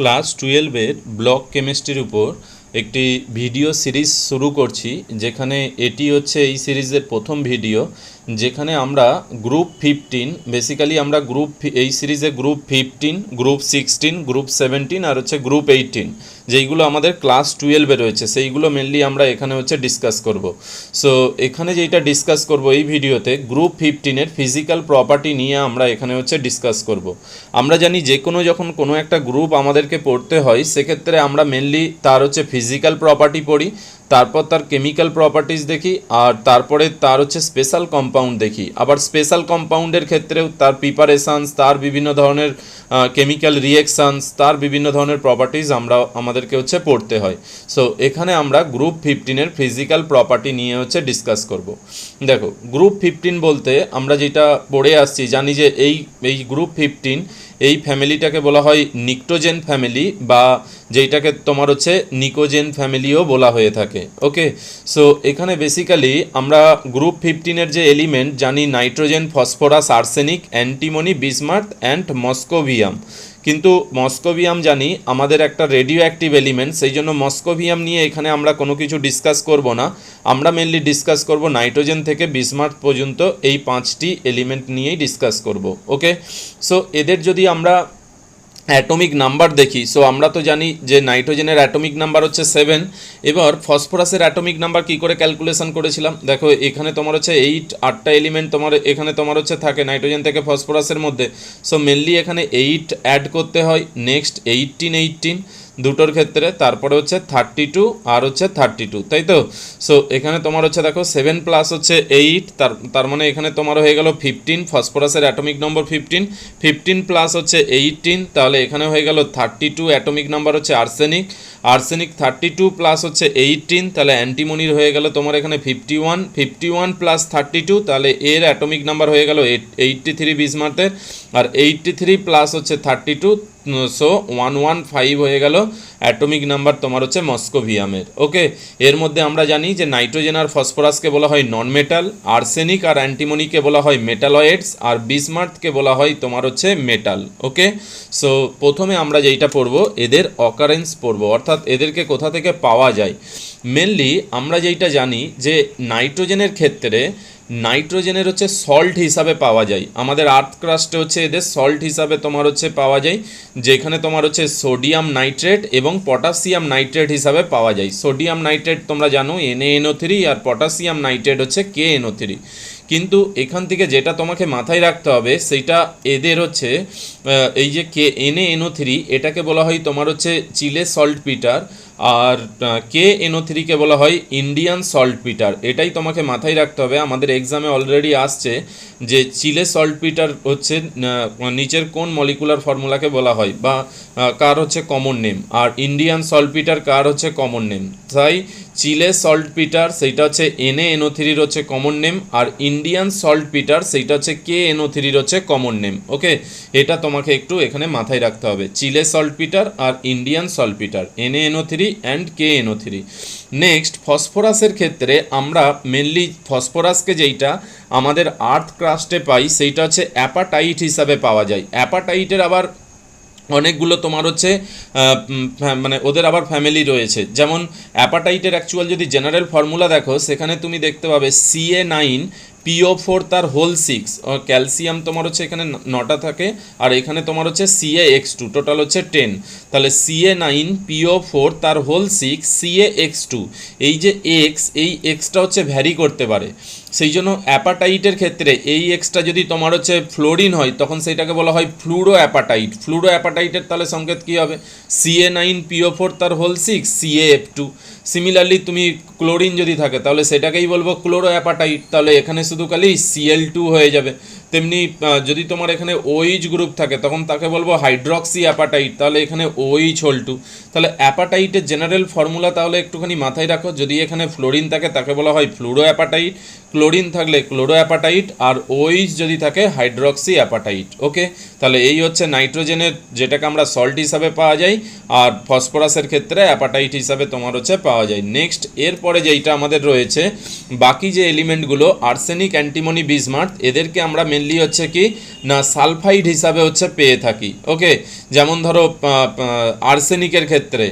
Class 12-এর block কেমিস্ট্রির উপর একটি ভিডিও সিরিজ শুরু করছি, যেখানে এটি হচ্ছে এই সিরিজের প্রথম ভিডিও, যেখানে আমরা গ্রুপ 15 বেসিক্যালি আমরা এই সিরিজে গ্রুপ 15, গ্রুপ 16, গ্রুপ 17 আর হচ্ছে গ্রুপ 18 যেইগুলো আমাদের ক্লাস 12-এ রয়েছে সেইগুলো মেনলি আমরা এখানে হচ্ছে ডিসকাস করব। সো এখানে যেটা ডিসকাস করব এই ভিডিওতে গ্রুপ 15-এর ফিজিক্যাল প্রপার্টি নিয়ে আমরা এখানে হচ্ছে ডিসকাস করব। আমরা জানি যে যখন কোনো একটা গ্রুপ আমাদেরকে পড়তে হয় সেক্ষেত্রে আমরা মেনলি তার হচ্ছে ফিজিক্যাল প্রপার্টি পড়ি, তারপর তার কেমিক্যাল প্রপার্টিজ দেখি, আর তারপরে তার হচ্ছে স্পেশাল কম্পাউন্ড দেখি। আবার স্পেশাল কম্পাউন্ডের ক্ষেত্রেও তার প্রিপারেশানস, তার বিভিন্ন ধরনের কেমিক্যাল রিয়েকশানস, তার বিভিন্ন ধরনের প্রপার্টিজ আমাদেরকে হচ্ছে পড়তে হয়। সো এখানে আমরা গ্রুপ 15-এর ফিজিক্যাল প্রপার্টি নিয়ে হচ্ছে ডিসকাস করব। দেখো, গ্রুপ 15 বলতে আমরা যেটা পড়ে আসছি জানি যে এই গ্রুপ 15 এই ফ্যামিলিটাকে বলা হয় নিকটোজেন ফ্যামিলি, বা যেইটাকে তোমার হচ্ছে নিকোজেন ফ্যামিলিও বলা হয়ে থাকে। ওকে, সো এখানে বেসিক্যালি আমরা গ্রুপ 15-এর যে এলিমেন্ট জানি nitrogen, phosphorus, arsenic, antimony, bismuth and মস্কোভিয়াম। কিন্তু মস্কোভিয়াম জানি আমাদের একটা রেডিও অ্যাক্টিভ এলিমেন্ট, সেই জন্য মস্কোভিয়াম নিয়ে এখানে আমরা কোনো কিছু ডিসকাস করব না। আমরা মেনলি ডিসকাস করব নাইট্রোজেন থেকে বিসমাথ পর্যন্ত এই 5টি এলিমেন্ট নিয়েই ডিসকাস করব। ওকে, সো এদের যদি আমরা অ্যাটমিক নাম্বার দেখি, সো আমরা তো জানি যে নাইট্রোজেনের অ্যাটমিক নাম্বার হচ্ছে 7। এবার ফসফরাসের অ্যাটমিক নাম্বার কী করে ক্যালকুলেশন করেছিলাম, দেখো এখানে তোমার হচ্ছে 8টা এলিমেন্ট তোমার এখানে তোমার হচ্ছে থাকে নাইট্রোজেন থেকে ফসফরাসের মধ্যে। সো মেনলি এখানে 8 অ্যাড করতে হয়, নেক্সট 18 দুটোর ক্ষেত্রে, তারপরে হচ্ছে 32 আর হচ্ছে 32, তাই তো। সো এখানে তোমার হচ্ছে দেখো 7 প্লাস হচ্ছে 8, তার মানে এখানে তোমার হয়ে গেল 15। ফসফরাসের অ্যাটমিক নম্বর 15 প্লাস হচ্ছে 18, তাহলে এখানে হয়ে গেল 32। অ্যাটমিক নাম্বার হচ্ছে আর্সেনিক 32 প্লাস হচ্ছে 18, তাহলে অ্যান্টিমনির হয়ে গেল তোমার এখানে 51 প্লাস 32, তাহলে এর অ্যাটমিক নাম্বার হয়ে গেল 83 বিসমাথের, আর 83 প্লাস হচ্ছে 32, সো 115 হয়ে গেল অ্যাটমিক নাম্বার তোমার হচ্ছে মস্কোভিয়ামের। ওকে, এর মধ্যে আমরা জানি যে নাইট্রোজেন আর ফসফরাসকে বলা হয় নন মেটাল, আর্সেনিক আর অ্যান্টিমনিকে বলা হয় মেটালয়েডস, আর বিসমাথকে বলা হয় তোমার হচ্ছে মেটাল। ওকে, সো প্রথমে আমরা যেইটা পড়বো এদের অকারেন্স পড়বো, অর্থাৎ এদেরকে কোথা থেকে পাওয়া যায়। মেনলি আমরা যেইটা জানি যে নাইট্রোজেনের ক্ষেত্রে নাইট্রোজেনের হচ্ছে সল্ট হিসাবে পাওয়া যায়, আমাদের আর্থ ক্রাস্টে হচ্ছে এদের সল্ট হিসাবে তোমার হচ্ছে পাওয়া যায়, যেখানে তোমার হচ্ছে সোডিয়াম নাইট্রেট এবং পটাশিয়াম নাইট্রেট হিসাবে পাওয়া যায়। সোডিয়াম নাইট্রেট তোমরা জানো NaNO3, আর পটাশিয়াম নাইট্রেট হচ্ছে KNO3। কিন্তু এখান থেকে যেটা তোমাকে মাথায় রাখতে হবে সেইটা এদের হচ্ছে এই যে NaNO3 এটাকে বলা হয় তোমার হচ্ছে চিলে সল্ট পিটার, আর KNO3কে বলা হয় ইন্ডিয়ান সল্ট পিটার। এটাই তোমাকে মাথায় রাখতে হবে। আমাদের এক্সামে অলরেডি আসছে যে চিলে সল্ট পিটার হচ্ছে নিচের কোন মলিকুলার ফর্মুলাকে বলা হয় বা কার হচ্ছে কমন নেম, আর ইন্ডিয়ান সল্ট পিটার কার হচ্ছে কমন নেম। তাই চিলে সল্ট পিটার সেইটা হচ্ছে NaNO3-র হচ্ছে কমন নেম, আর ইন্ডিয়ান সল্ট পিটার সেইটা হচ্ছে KNO3-র হচ্ছে কমন নেম। ওকে, এটা তোমাকে একটু এখানে মাথায় রাখতে হবে, চিলে সল্ট পিটার আর Indian saltpetre, NaNO3 and KNO3। Next ফসফরাসের ক্ষেত্রে আমরা মেনলি ফসফরাসকে যেইটা আমাদের আর্থ ক্রাস্টে পাই সেইটা হচ্ছে অ্যাপাটাইট হিসাবে পাওয়া যায়। অ্যাপাটাইটের আবার অনেকগুলো তোমার হচ্ছে মানে ওদের আবার ফ্যামিলি রয়েছে, যেমন অ্যাপাটাইটের অ্যাকচুয়াল যদি জেনারেল ফর্মুলা দেখো সেখানে তুমি দেখতে পাবে Ca9PO4 তার হোল 6, ক্যালসিয়াম তোমার হচ্ছে এখানে 9টা থাকে, আর এখানে তোমার হচ্ছে CaX2 টোটাল হচ্ছে 10, তাহলে Ca9PO4 তার হোল 6 CaX2। এই যে এই এক্সটা হচ্ছে ভ্যারি করতে পারে, সেই জন্য অ্যাপাটাইটের ক্ষেত্রে এই এক্সটা যদি তোমার হচ্ছে ফ্লোরিন হয় তখন সেইটাকে বলা হয় ফ্লুরো অ্যাপাটাইটের তাহলে সংকেত কী হবে, Ca9PO4 তার হোল 6 CaF2। সিমিলারলি তুমি ক্লোরিন যদি থাকে তাহলে সেটাকেই বলবো ক্লোরো অ্যাপাটাইট, তাহলে এখানে শুধু খালি Cl2 হয়ে যাবে। তেমনি যদি তোমার এখানে OH গ্রুপ থাকে তখন তাকে বলবো হাইড্রক্সি অ্যাপাটাইট, তাহলে এখানে OH হোল 2। তাহলে অ্যাপাটাইটের জেনারেল ফর্মুলা তাহলে একটুখানি মাথায় রাখো, যদি এখানে ফ্লোরিন থাকে তাকে বলা হয় ফ্লুরো অ্যাপাটাইট, ক্লোরিন থাকলে ক্লোরো অ্যাপাটাইট, আর OH যদি থাকে হাইড্রক্সি অ্যাপাটাইট। ওকে, তাহলে এই হচ্ছে নাইট্রোজেনের যেটাকে আমরা সল্ট হিসাবে পাওয়া যায়, আর ফসফরাসের ক্ষেত্রে অ্যাপাটাইট হিসাবে তোমার হচ্ছে পাওয়া যায়। নেক্সট এরপরে যেইটা আমাদের রয়েছে বাকি যে এলিমেন্টগুলো আর্সেনিক, অ্যান্টিমনি, বিসমাথ, এদেরকে আমরা মেনলি হচ্ছে কি না সালফাইড হিসাবে হচ্ছে পেয়ে থাকি। ওকে, যেমন ধরো আর্সেনিকের ক্ষেত্রে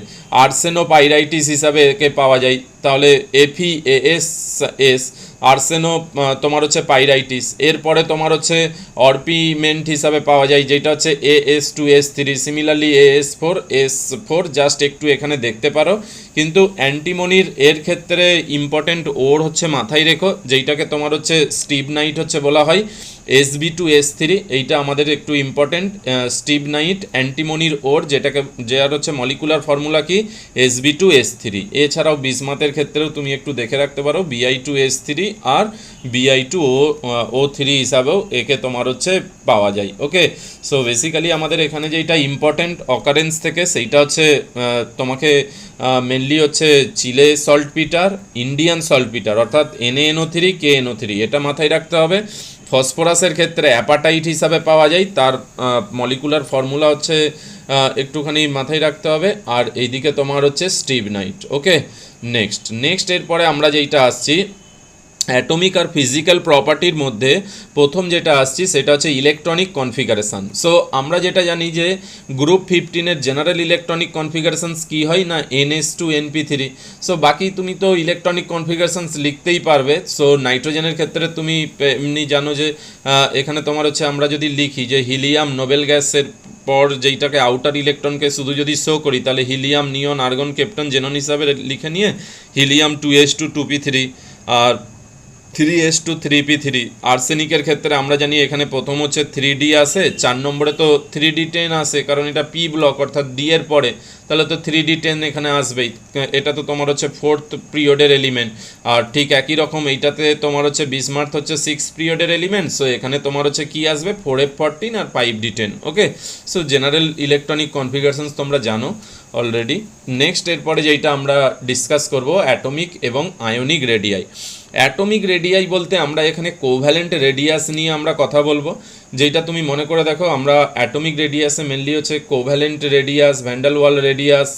আর্সেনোপাইরাইটিস হিসাবে একে পাওয়া যায়, তাহলে FeAS আর্সেনো তোমার হচ্ছে পাইরাইটিস। এরপরে তোমার হচ্ছে অরপিমেন্ট হিসাবে পাওয়া যায় যেটা হচ্ছে AS2S3, সিমিলারলি AS4S4, জাস্ট একটু এখানে দেখতে পারো। কিন্তু অ্যান্টিমনির এর ক্ষেত্রে ইম্পর্টেন্ট ওর হচ্ছে মাথায় রেখো, যেইটাকে তোমার হচ্ছে স্টিবনাইট হচ্ছে বলা হয়, Sb2S3, এইটা আমাদের একটু ইম্পর্টেন্ট। স্টিবনাইট অ্যান্টিমনির ওর, যেটাকে যার হচ্ছে মলিকুলার ফর্মুলা কি Sb2S3। এছাড়াও বিসমাথের ক্ষেত্রেও তুমি একটু দেখে রাখতে পারো Bi2S3 আর Bi2O3 হিসাবেও একে তোমার হচ্ছে পাওয়া যায়। ওকে, সো বেসিক্যালি আমাদের এখানে যেটা ইম্পর্টেন্ট অকারেন্স থেকে সেইটা হচ্ছে তোমাকে মেনলি হচ্ছে চিলে সল্টপিটার, ইন্ডিয়ান সল্টপিটার অর্থাৎ NaNO3 KNO3, এটা মাথায় রাখতে হবে। ফসফরাসের ক্ষেত্রে অ্যাপাটাইট হিসাবে পাওয়া যায়, তার মলিকুলার ফর্মুলা হচ্ছে একটুখানি মাথায় রাখতে হবে। আর এইদিকে তোমার হচ্ছে স্টিবনাইট। ওকে, নেক্সট এরপরে আমরা যেইটা আসছি অ্যাটমিক আর ফিজিক্যাল প্রপার্টির মধ্যে প্রথম যেটা আসছি সেটা হচ্ছে ইলেকট্রনিক কনফিগারেশান। সো আমরা যেটা জানি যে গ্রুপ 15-এর জেনারেল ইলেকট্রনিক কনফিগারেশানস কী হয় না NS2 NP3। সো বাকি তুমি তো ইলেকট্রনিক কনফিগারেশানস লিখতেই পারবে। সো নাইট্রোজেনের ক্ষেত্রে তুমি এমনি জানো যে এখানে তোমার হচ্ছে আমরা যদি লিখি যে হিলিয়াম নোবেল গ্যাসের পর যেইটাকে আউটার ইলেকট্রনকে শুধু যদি শো করি, তাহলে হিলিয়াম নিয়ন আর্গন কেপ্টন জেনন হিসাবে লিখে নিয়ে হিলিয়াম 2s2 2p3 আর 3s2 3p3। আর্সেনিকের ক্ষেত্রে আমরা জানি এখানে প্রথম হচ্ছে 3d আসে, 4 নম্বরে তো 3d10 আসে, কারণ এটা p ব্লক অর্থাৎ d এর পরে, তাহলে তো 3d10 এখানে আসবেই। এটা তো তোমার হচ্ছে 4th পিরিয়ডের এলিমেন্ট। আর ঠিক একই রকম এইটাতে তোমার হচ্ছে বিসমার্থ হচ্ছে 6th পিরিয়ডের এলিমেন্ট। সো এখানে তোমার হচ্ছে কি আসবে 4f14 আর 5d10। ওকে, সো জেনারেল ইলেকট্রনিক কনফিগারেশনস তোমরা জানো অলরেডি। নেক্সট এরপরে যেইটা আমরা ডিসকাস করব অ্যাটমিক এবং আয়নিক রেডিয়াই। অ্যাটমিক রেডিয়াই বলতে আমরা এখানে কোভ্যালেন্ট রেডিয়াস নিয়ে আমরা কথা বলবো, যেটা তুমি মনে করে দেখো আমরা অ্যাটমিক রেডিয়াসে মেনলি হচ্ছে কোভ্যালেন্ট রেডিয়াস, ভ্যান্ডাল ওয়াল রেডিয়াস,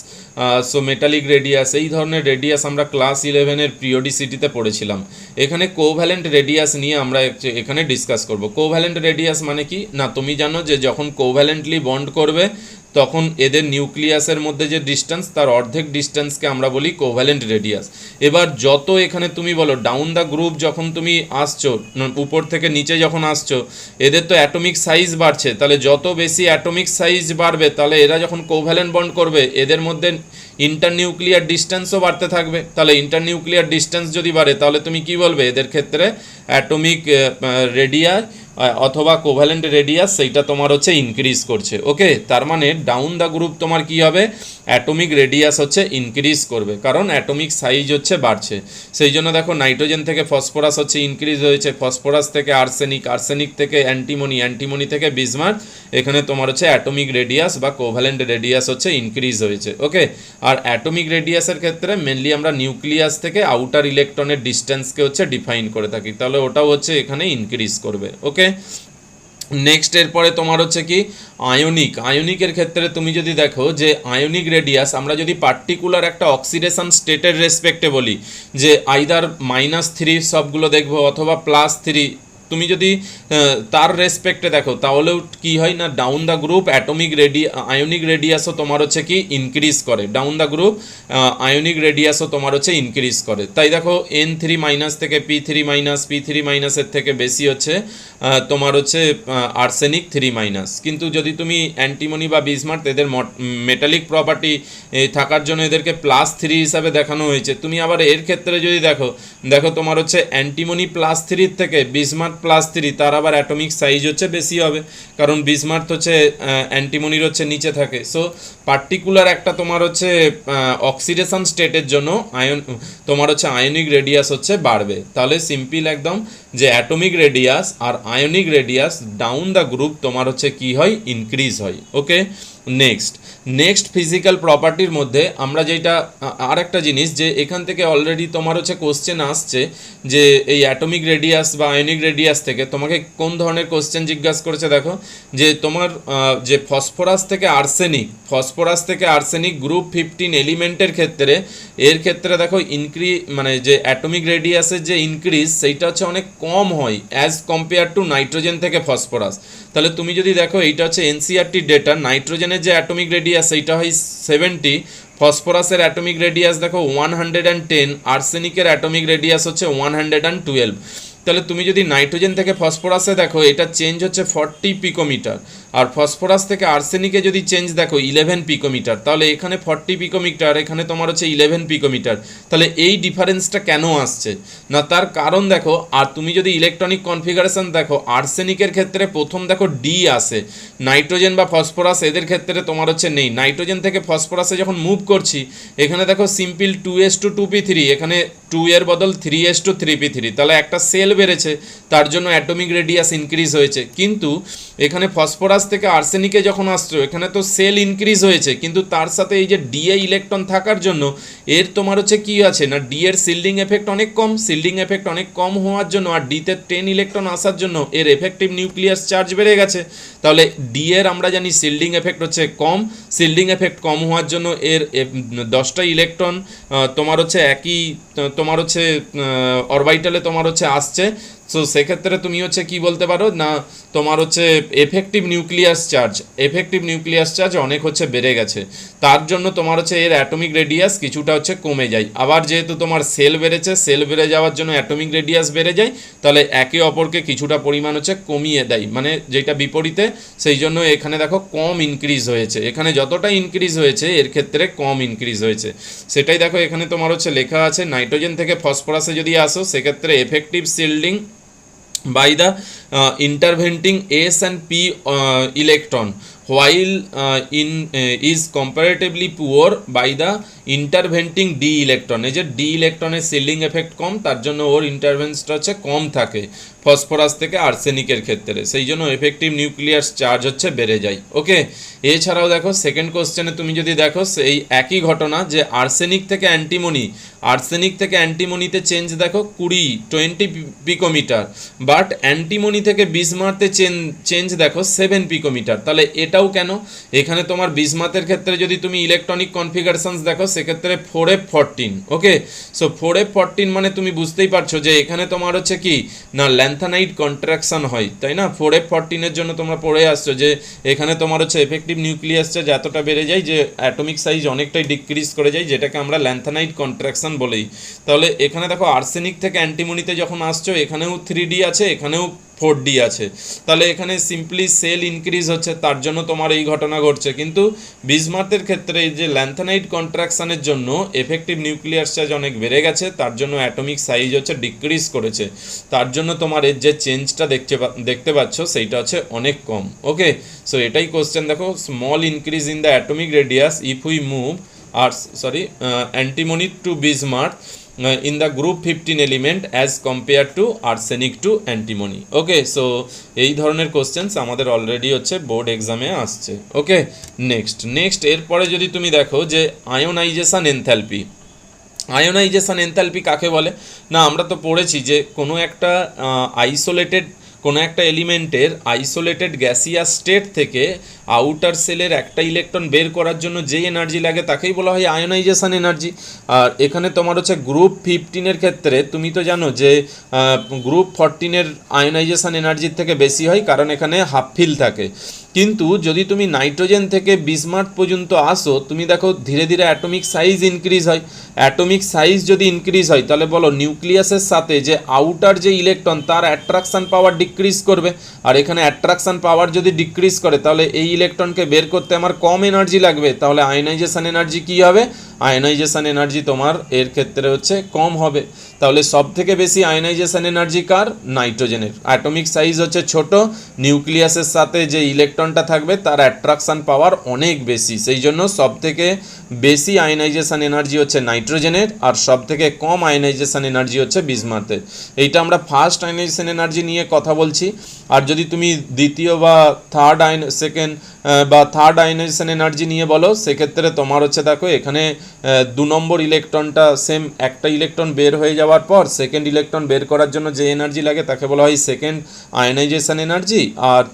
সো মেটালিক রেডিয়াস, এই ধরনের রেডিয়াস আমরা ক্লাস 11-এর পিরিয়ডিসিটিতে পড়েছিলাম। এখানে কোভ্যালেন্ট রেডিয়াস নিয়ে আমরা এখানে ডিসকাস করব। কোভ্যালেন্ট রেডিয়াস মানে কি না তুমি জানো যে যখন কোভ্যালেন্টলি বন্ড করবে তখন এদের নিউক্লিয়াসের মধ্যে যে ডিস্টেন্স তার অর্ধেক ডিস্টেন্সকে আমরা বলি কোভ্যালেন্ট রেডিয়াস। এবার যত এখানে তুমি বলো ডাউন দ্য গ্রুপ যখন তুমি আসছো, উপর থেকে নিচে যখন আসছো, এদের তো অ্যাটমিক সাইজ বাড়ছে, তাহলে যত বেশি অ্যাটমিক সাইজ বাড়বে তাহলে এরা যখন কোভ্যালেন্ট বন্ড করবে এদের মধ্যে ইন্টারনিউক্লিয়ার ডিস্টেন্সও বাড়তে থাকবে। তাহলে ইন্টারনিউক্লিয়ার ডিস্টেন্স যদি বাড়ে তাহলে তুমি কি বলবে এদের ক্ষেত্রে অ্যাটমিক রেডিয়াস অথবা কোভ্যালেন্ট রেডিয়াস সেইটা তোমার হচ্ছে ইনক্রিজ করছে। ওকে, তার মানে ডাউন দ্য গ্রুপ তোমার কি হবে অ্যাটমিক রেডিয়াস হচ্ছে ইনক্রিজ করবে, কারণ অ্যাটমিক সাইজ হচ্ছে বাড়ছে। সেই জন্য দেখো নাইট্রোজেন থেকে ফসফরাস হচ্ছে ইনক্রিজ হয়েছে, ফসফরাস থেকে আর্সেনিক, আর্সেনিক থেকে অ্যান্টিমনি, অ্যান্টিমনি থেকে বিসমার্থ, এখানে তোমার হচ্ছে অ্যাটমিক রেডিয়াস বা কোভ্যালেন্ট রেডিয়াস হচ্ছে ইনক্রিজ হয়েছে। ওকে, আর অ্যাটমিক রেডিয়াসের ক্ষেত্রে মেনলি আমরা নিউক্লিয়াস থেকে আউটার ইলেকট্রনের ডিস্টেন্সকে হচ্ছে ডিফাইন করে থাকি, তাহলে ওটাও হচ্ছে এখানে ইনক্রিজ করবে। ওকে, নেক্সট এরপরে তোমার হচ্ছে কি আয়নিকের ক্ষেত্রে তুমি যদি দেখো যে আয়নিক রেডিয়াস আমরা যদি পার্টিকুলার একটা অক্সিডেশন স্টেটের রেসপেক্টে বলি যে আইদার -3 সবগুলো দেখবো অথবা +3, তুমি যদি তার রেসপেক্টে দেখো তাহলেও কি হয় না ডাউন দ্য গ্রুপ আয়নিক রেডিয়াসও তোমার হচ্ছে কি ইনক্রিজ করে, ডাউন দ্য গ্রুপ আয়নিক রেডিয়াসও তোমার হচ্ছে ইনক্রিজ করে। তাই দেখো N3- থেকে P3- এর থেকে বেশি হচ্ছে তোমার হচ্ছে আর্সেনিক 3-। কিন্তু যদি তুমি অ্যান্টিমনি বা বিসমার্থ এদের মেটালিক প্রপার্টি থাকার জন্য এদেরকে +3 হিসাবে দেখানো হয়েছে। তুমি আবার এর ক্ষেত্রে যদি দেখো তোমার হচ্ছে অ্যান্টিমনি +3 থেকে বিসমার্থ +3, তার আবার অ্যাটমিক সাইজ হচ্ছে বেশি হবে, কারণ বিসমার্থ হচ্ছে অ্যান্টিমনির হচ্ছে নিচে থাকে। সো পার্টিকুলার একটা তোমার হচ্ছে অক্সিডেশন স্টেটের জন্য তোমার হচ্ছে আয়নিক রেডিয়াস হচ্ছে বাড়বে। তাহলে সিম্পল একদম যে অ্যাটমিক রেডিয়াস আর ionic radius down the group তোমার হচ্ছে কি হয় ইনক্রিজ হয়। ওকে, নেক্সট ফিজিক্যাল প্রপার্টির মধ্যে আমরা যেটা আর একটা জিনিস, যে এখান থেকে অলরেডি তোমার হচ্ছে কোশ্চেন আসছে যে এই অ্যাটমিক রেডিয়াস বা আয়নিক রেডিয়াস থেকে তোমাকে কোন ধরনের কোশ্চেন জিজ্ঞাসা করেছে। দেখো যে তোমার যে ফসফরাস থেকে আর্সেনিক গ্রুপ 15 এলিমেন্টের ক্ষেত্রে, এর ক্ষেত্রে দেখো মানে যে অ্যাটমিক রেডিয়াসের যে ইনক্রিজ সেইটা হচ্ছে অনেক কম হয় অ্যাজ কম্পেয়ার টু নাইট্রোজেন থেকে ফসফরাস। তাহলে তুমি যদি দেখো এইটা হচ্ছে এনসিআরটি ডেটা, নাইট্রোজেনের যে অ্যাটমিক রেডিয়াস সেইটা হয় 70, ফসফরাসের অ্যাটমিক রেডিয়াস দেখো 110, আর্সেনিকের অ্যাটমিক রেডিয়াস হচ্ছে 112। তাহলে তুমি যদি নাইট্রোজেন থেকে ফসফরাসে দেখো এটা চেঞ্জ হচ্ছে 40 পিকোমিটার, আর ফসফরাস থেকে আর্সেনিকে যদি চেঞ্জ দেখো 11 পিকোমিটার। তাহলে এখানে 40 পিকোমিটার, এখানে তোমার হচ্ছে 11 পিকোমিটার। তাহলে এই ডিফারেন্সটা কেন আসছে না, তার কারণ দেখো, আর তুমি যদি ইলেকট্রনিক কনফিগারেশন দেখো, আর্সেনিকের ক্ষেত্রে প্রথম দেখো ডি আসে, নাইট্রোজেন বা ফসফরাস এদের ক্ষেত্রে তোমার হচ্ছে নেই। নাইট্রোজেন থেকে ফসফরাসে যখন মুভ করছি, এখানে দেখো সিম্পল 2s2p3, এখানে 2 এর বদল 3s2 তাহলে একটা সেল বেড়েছে, তার জন্য অ্যাটমিক রেডিয়াস ইনক্রিজ হয়েছে। কিন্তু এখানে ফসফরাস থেকে আর্সেনিকে যখন আসছো, এখানে তো সেল ইনক্রিজ হয়েছে, কিন্তু তার সাথে এই যে ডিএ ইলেকট্রন থাকার জন্য এর তোমার হচ্ছে কি আছে না, ডি এর শিল্ডিং এফেক্ট অনেক কম হওয়ার জন্য, আর ডিতে 10 ইলেকট্রন আসার জন্য এর এফেক্টিভ নিউক্লিয়াস চার্জ বেড়ে গেছে। তাহলে ডি এর আমরা জানি শিল্ডিং এফেক্ট হচ্ছে কম, শিল্ডিং এফেক্ট কম হওয়ার জন্য এর 10টা ইলেকট্রন তোমার হচ্ছে একই তোমার হচ্ছে অরবিটালে তোমার হচ্ছে আসছে। সো সেক্ষেত্রে তুমি হচ্ছে কি বলতে পারো না, তোমার হচ্ছে এফেক্টিভ নিউক্লিয়াস চার্জ অনেক হচ্ছে বেড়ে গেছে, তার জন্য তোমার হচ্ছে এর অ্যাটমিক রেডিয়াস কিছুটা হচ্ছে কমে যায়। আবার যেহেতু তোমার সেল বেড়েছে, সেল বেড়ে যাওয়ার জন্য অ্যাটমিক রেডিয়াস বেড়ে যায়, তাহলে একে অপরকে কিছুটা পরিমাণ হচ্ছে কমিয়ে দেয়, মানে যেটা বিপরীতে, সেই জন্য এখানে দেখো কম ইনক্রিজ হয়েছে, এখানে যতটা ইনক্রিজ হয়েছে এর ক্ষেত্রে কম ইনক্রিজ হয়েছে। সেটাই দেখো এখানে তোমার হচ্ছে লেখা আছে, নাইট্রোজেন থেকে ফসফরাসে যদি আসো সেক্ষেত্রে effective shielding by the interventing S and P electron, while is comparatively poor by the intervening d electron. এই যে ডি ইলেকট্রনের সিল্ডিং এফেক্ট কম, তার জন্য ওর ইন্টারভেন্সটা হচ্ছে কম থাকে ফসফরাস থেকে আর্সেনিকের ক্ষেত্রে, সেই জন্য এফেক্টিভ নিউক্লিয়াস চার্জ হচ্ছে বেড়ে যায়। ওকে, এছাড়াও দেখো সেকেন্ড কোশ্চেনে তুমি যদি দেখো সেই একই ঘটনা, যে আর্সেনিক থেকে অ্যান্টিমনিতে চেঞ্জ দেখো 20 পিকোমিটার, বাট অ্যান্টিমনি থেকে বিসমাথে চেঞ্জ দেখো 7 পিকোমিটার। তাহলে এটাও কেন, এখানে তোমার বিসমাথের ক্ষেত্রে যদি তুমি ইলেকট্রনিক কনফিগারেশনস দেখো সেক্ষেত্রে 4f14। ওকে, সো 4f14 মানে তুমি বুঝতেই পারছো যে এখানে তোমার হচ্ছে কি না, ল্যান্থানাইট কন্ট্রাকশন হয়, তাই না। 4f14 এর জন্য তোমরা পড়ে আসছো যে এখানে তোমার হচ্ছে এফেক্টিভ নিউক্লিয়াস চার্জ এতটা বেড়ে যায় যে অ্যাটমিক সাইজ অনেকটাই ডিক্রিজ করে যায়, যেটাকে আমরা ল্যান্থানাইট কন্ট্রাকশন বলেই। তাহলে এখানে দেখো আর্সেনিক থেকে অ্যান্টিমনিতে যখন আসছো, এখানেও 3D আছে, এখানেও 4D আছে, তাহলে এখানে সিম্পলি সেল ইনক্রিজ হচ্ছে, তার জন্য তোমার এই ঘটনা ঘটছে। কিন্তু বিসমাথের ক্ষেত্রে এই যে ল্যান্থানাইট কন্ট্রাকশনের জন্য এফেক্টিভ নিউক্লিয়াস চার্জ অনেক বেড়ে গেছে, তার জন্য অ্যাটমিক সাইজ হচ্ছে ডিক্রিজ করেছে, তার জন্য তোমার এর যে চেঞ্জটা দেখতে পাচ্ছ সেইটা হচ্ছে অনেক কম। ওকে, সো এটাই কোশ্চেন। দেখো, small increase in the atomic radius if we move antimony to bismuth in the group 15 element as compared to arsenic to antimony. Okay, so এই ধরনের কোশ্চেন্স আমাদের অলরেডি হচ্ছে বোর্ড এক্সামে আসছে। ওকে, নেক্সট এরপরে যদি তুমি দেখো যে আয়োনাইজেশন এনথালপি কাকে বলে না, আমরা তো পড়েছি যে কোনো একটা এলিমেন্টের আইসোলেটেড গ্যাসিয়াস স্টেট থেকে আউটার সেলের একটা ইলেকট্রন বের করার জন্য যে এনার্জি লাগে তাকেই বলা হয় আয়োনাইজেশন এনার্জি। আর এখানে তোমার হচ্ছে গ্রুপ 15-এর ক্ষেত্রে তুমি তো জানো যে গ্রুপ 14-এর আয়োনাইজেশন এনার্জির থেকে বেশি হয়, কারণ এখানে হাফ ফিল থাকে। কিন্তু যদি তুমি নাইট্রোজেন থেকে বিসমাথ পর্যন্ত আসো, তুমি দেখো ধীরে ধীরে অ্যাটমিক সাইজ ইনক্রিজ হয়। অ্যাটমিক সাইজ যদি ইনক্রিজ হয়, তাহলে বলো নিউক্লিয়াসের সাথে যে আউটার যে ইলেকট্রন তার অ্যাট্রাকশন পাওয়ার ডিক্রিজ করবে, আর এখানে অ্যাট্রাকশন পাওয়ার যদি ডিক্রিজ করে তাহলে এই ইলেকট্রনকে বের করতে আমার কম এনার্জি লাগবে, তাহলে আয়োনাইজেশন এনার্জি কী হবে, আয়োনাইজেশন এনার্জি তোমার এর ক্ষেত্রে হচ্ছে কম হবে। তাহলে সব থেকে বেশি আয়নাইজেশন এনার্জি কার? নাইট্রোজেনের। অ্যাটমিক সাইজ হচ্ছে ছোট, নিউক্লিয়াসের সাথে যে ইলেকট্রনটা থাকবে তার অ্যাট্রাকশন পাওয়ার অনেক বেশি, সেই জন্য সব থেকে বেশি আয়নাইজেশন এনার্জি হচ্ছে নাইট্রোজেনের, আর সব থেকে কম আয়নাইজেশন এনার্জি হচ্ছে বিসমাথের। এইটা আমরা ফার্স্ট আয়নাইজেশন এনার্জি নিয়ে কথা বলছি। আর যদি তুমি দ্বিতীয় বা থার্ড আয়নাইজেশন এনার্জি নিয়ে বলো, সেক্ষেত্রে তোমার হচ্ছে দেখো এখানে 2 নম্বর ইলেকট্রনটা সেম, একটা ইলেকট্রন বের হয়ে যাওয়ার পর সেকেন্ড ইলেকট্রন বের করার জন্য যে এনার্জি লাগে তাকে বলা হয় সেকেন্ড আয়নাইজেশন এনার্জি, আর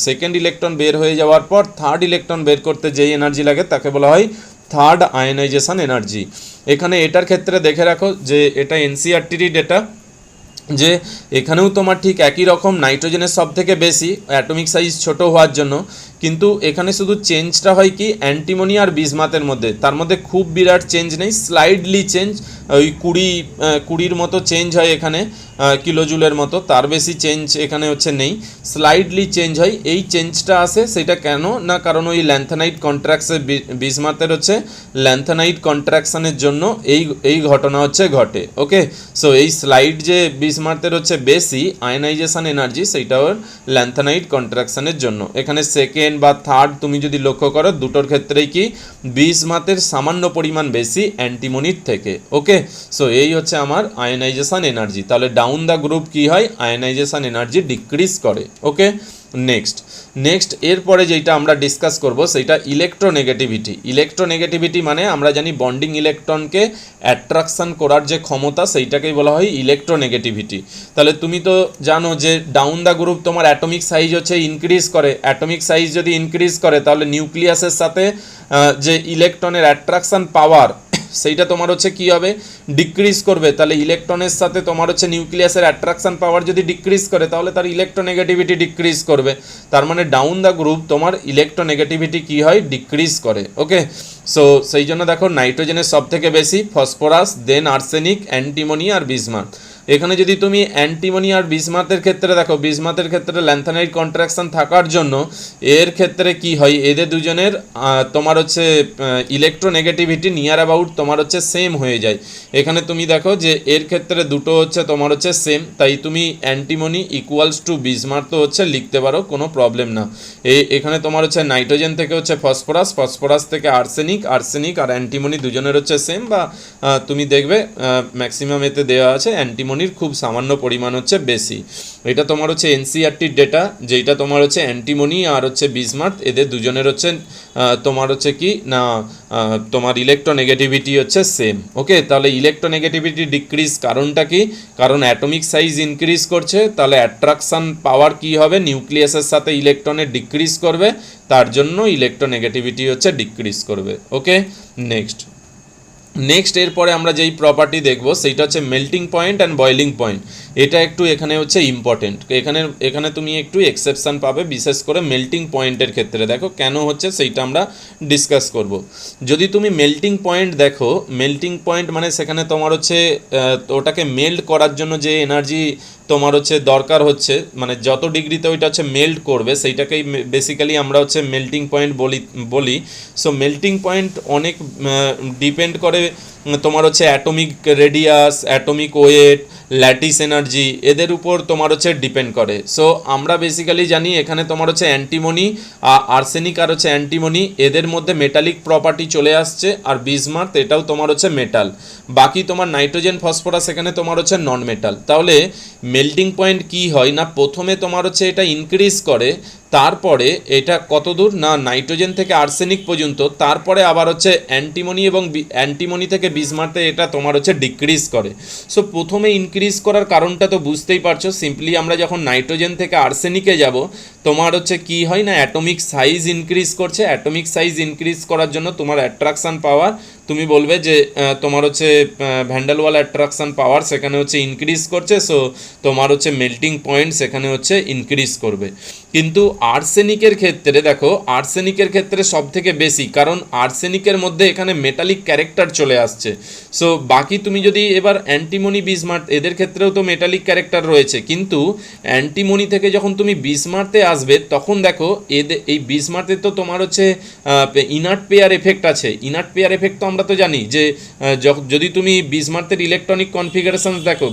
সেকেন্ড ইলেকট্রন বের হয়ে যাওয়ার পর থার্ড ইলেকট্রন বের করতে যেই এনার্জি লাগে তাকে বলা হয় থার্ড আয়নাইজেশন এনার্জি। এখানে এটার ক্ষেত্রে দেখে রাখো যে এটা এনসিইআরটির ডেটা, যে এখানেও তোমার ঠিক একই রকম, নাইট্রোজেনের সব থেকে বেশি, অ্যাটমিক সাইজ ছোট হওয়ার জন্য, কিন্তু এখানে শুধু চেঞ্জটা হয় কি অ্যান্টিমনি আর বিসমাথের মধ্যে, তার মধ্যে খুব বিরাট চেঞ্জ নেই, স্লাইডলি চেঞ্জ, ওই 20 মতো চেঞ্জ হয় এখানে কিলোজুলের মতো, তার বেশি চেঞ্জ এখানে হচ্ছে নেই, স্লাইডলি চেঞ্জ হয়। এই চেঞ্জটা আসে সেটা কেন না, কারণ ওই ল্যান্থানাইট কন্ট্রাকশন, বিসমাথের হচ্ছে ল্যান্থানাইট কন্ট্রাকশনের জন্য এই ঘটনা হচ্ছে ঘটে। ওকে, সো এই স্লাইড যে বিসমাথের হচ্ছে বেশি আয়নাইজেশন এনার্জি, সেইটা ওর ল্যান্থানাইট কন্ট্রাকশনের জন্য। এখানে সেকেন্ড বা থার্ড তুমি যদি লক্ষ্য করো, দুটোর ক্ষেত্রেই কি বিসমাথের সামান্য পরিমাণ বেশি অ্যান্টিমনির থেকে। ওকে, সো এই হচ্ছে আমার আয়নাইজেশন এনার্জি। তাহলে ডাউন দ্য গ্রুপ কি হয়? আয়নাইজেশন এনার্জি ডিক্রিজ করে। ওকে, নেক্সট এরপরে যেটা আমরা ডিসকাস করব সেটা ইলেকট্রোনেগেটিভিটি। ইলেকট্রোনেগেটিভিটি মানে আমরা জানি বন্ডিং ইলেকট্রনকে অ্যাট্রাকশন করার যে ক্ষমতা, সেইটাকেই বলা হয় ইলেকট্রোনেগেটিভিটি। তাহলে তুমি তো জানো যে ডাউন দ্য গ্রুপ তোমার অ্যাটমিক সাইজ হচ্ছে ইনক্রিজ করে, অ্যাটমিক সাইজ যদি ইনক্রিজ করে তাহলে নিউক্লিয়াসের সাথে যে ইলেকট্রনের অ্যাট্রাকশন পাওয়ার সেইটা তোমার হচ্ছে কি হবে? ডিক্রিজ করবে। তাহলে ইলেকট্রনের সাথে তোমার হচ্ছে নিউক্লিয়াসের অ্যাট্রাকশন পাওয়ার যদি ডিক্রিজ করে তাহলে তার ইলেকট্রোনেগেটিভিটি ডিক্রিজ করবে। তার মানে ডাউন দ্য গ্রুপ তোমার ইলেকট্রোনেগেটিভিটি কি হয়? ডিক্রিজ করে। ওকে, সো সেই জন্য দেখো নাইট্রোজেনের সব থেকে বেশি, ফসফরাস, দেন আর্সেনিক, অ্যান্টিমনি আর বিসমাথ। এখানে যদি তুমি অ্যান্টিমনি আর বিসমাথের ক্ষেত্রে দেখো, বিসমাথের ক্ষেত্রে ল্যান্থানাইট কন্ট্রাকশন থাকার জন্য এর ক্ষেত্রে কি হয়, এদের দুজনের তোমার হচ্ছে ইলেকট্রোনেগেটিভিটি নিয়ার অ্যাবাউট তোমার হচ্ছে সেম হয়ে যায়। এখানে তুমি দেখো যে এর ক্ষেত্রে দুটো হচ্ছে তোমার হচ্ছে সেম, তাই তুমি অ্যান্টিমনি ইকুয়ালস টু বিসমাথ তো হচ্ছে লিখতে পারো, কোনো প্রবলেম না। এখানে তোমার হচ্ছে নাইট্রোজেন থেকে হচ্ছে ফসফরাস, ফসফরাস থেকে আর্সেনিক আর অ্যান্টিমনি দুজনের হচ্ছে সেম, বা তুমি দেখবে ম্যাক্সিমাম এতে দেওয়া আছে অ্যান্টিমনির খুব সামান্য পরিমাণ হচ্ছে বেশি। এটা তোমার হচ্ছে এনসিইআরটির ডেটা, যেটা তোমার হচ্ছে অ্যান্টিমনি আর হচ্ছে বিসমাথ, এদের দুজনের হচ্ছে তোমার হচ্ছে কি না তোমার ইলেকট্রোনেগেটিভিটি হচ্ছে সেম। ওকে, তাহলে ইলেকট্রোনেগেটিভিটি ডিক্রিজ কারণটা কি? কারণ অ্যাটমিক সাইজ ইনক্রিজ করছে, তাহলে অ্যাট্রাকশন পাওয়ার কি হবে? নিউক্লিয়াসের সাথে ইলেকট্রনের ডিক্রিজ করবে, তার জন্য ইলেকট্রোনেগেটিভিটি হচ্ছে ডিক্রিজ করবে। ওকে, নেক্সট এরপরে আমরা যেই প্রপার্টি দেখব সেইটা হচ্ছে melting point and boiling point. এটা একটু এখানে হচ্ছে ইম্পর্টেন্ট, এখানে তুমি একটু এক্সেপশন পাবে, বিশেষ করে মেল্টিং পয়েন্টের ক্ষেত্রে। দেখো কেন হচ্ছে সেইটা আমরা ডিসকাস করব। যদি তুমি মেল্টিং পয়েন্ট দেখো, মেল্টিং পয়েন্ট মানে সেখানে তোমার হচ্ছে ওটাকে মেল্ট করার জন্য যে এনার্জি তোমার হচ্ছে দরকার হচ্ছে, মানে যত ডিগ্রিতে ওইটা হচ্ছে মেল্ট করবে সেইটাকেই বেসিক্যালি আমরা হচ্ছে মেল্টিং পয়েন্ট বলি। সো মেল্টিং পয়েন্ট অনেক ডিপেন্ড করে তোমার হচ্ছে atomic radius, atomic weight, lattice energy, এদের উপর তোমার হচ্ছে ডিপেন্ড করে। সো আমরা বেসিক্যালি জানি এখানে তোমার হচ্ছে অ্যান্টিমনি, আর্সেনিক আর হচ্ছে অ্যান্টিমনি, এদের মধ্যে মেটালিক প্রপার্টি চলে আসছে, আর বিসমাথ এটাও তোমার হচ্ছে মেটাল। বাকি তোমার নাইট্রোজেন, ফসফরাস এখানে তোমার হচ্ছে নন মেটাল। তাহলে মেল্টিং পয়েন্ট কি হয় না, প্রথমে তোমার হচ্ছে এটা ইনক্রিজ করে, তারপরে এটা কত দূর না নাইট্রোজেন থেকে আর্সেনিক পর্যন্ত, তারপরে আবার হচ্ছে অ্যান্টিমনি এবং অ্যান্টিমনি থেকে বিসমাথে এটা তোমার হচ্ছে ডিক্রিজ করে। সো প্রথমে ইনক্রিজ করার কারণটা তো বুঝতেই পারছো, সিম্পলি আমরা যখন নাইট্রোজেন থেকে আর্সেনিকে যাব তোমার হচ্ছে কি হয় না অ্যাটমিক সাইজ ইনক্রিজ করছে, অ্যাটমিক সাইজ ইনক্রিজ করার জন্য তোমার অ্যাট্রাকশান পাওয়ার, তুমি বলবে যে তোমার হচ্ছে ভ্যান্ডালওয়াল অ্যাট্রাকশান পাওয়ার সেখানে হচ্ছে ইনক্রিজ করছে, সো তোমার হচ্ছে মেল্টিং পয়েন্ট সেখানে হচ্ছে ইনক্রিজ করবে। কিন্তু আর্সেনিকের ক্ষেত্রে দেখো, আর্সেনিকের ক্ষেত্রে সব থেকে বেশি, কারণ আর্সেনিকের মধ্যে এখানে মেটালিক ক্যারেক্টার চলে আসছে। সো বাকি তুমি যদি এবার অ্যান্টিমনি বিসমার্ট এদের ক্ষেত্রেও তো মেটালিক ক্যারেক্টার রয়েছে, কিন্তু অ্যান্টিমনি থেকে যখন তুমি বিসমার্টে আসবে তখন দেখো এই বিসমার্টে তো তোমার হচ্ছে ইনার্ট পেয়ার এফেক্ট আছে। ইনার্ট পেয়ার এফেক্ট তো আমরা তো জানি যে যদি তুমি বিসমার্টের ইলেকট্রনিক কনফিগারেশন দেখো,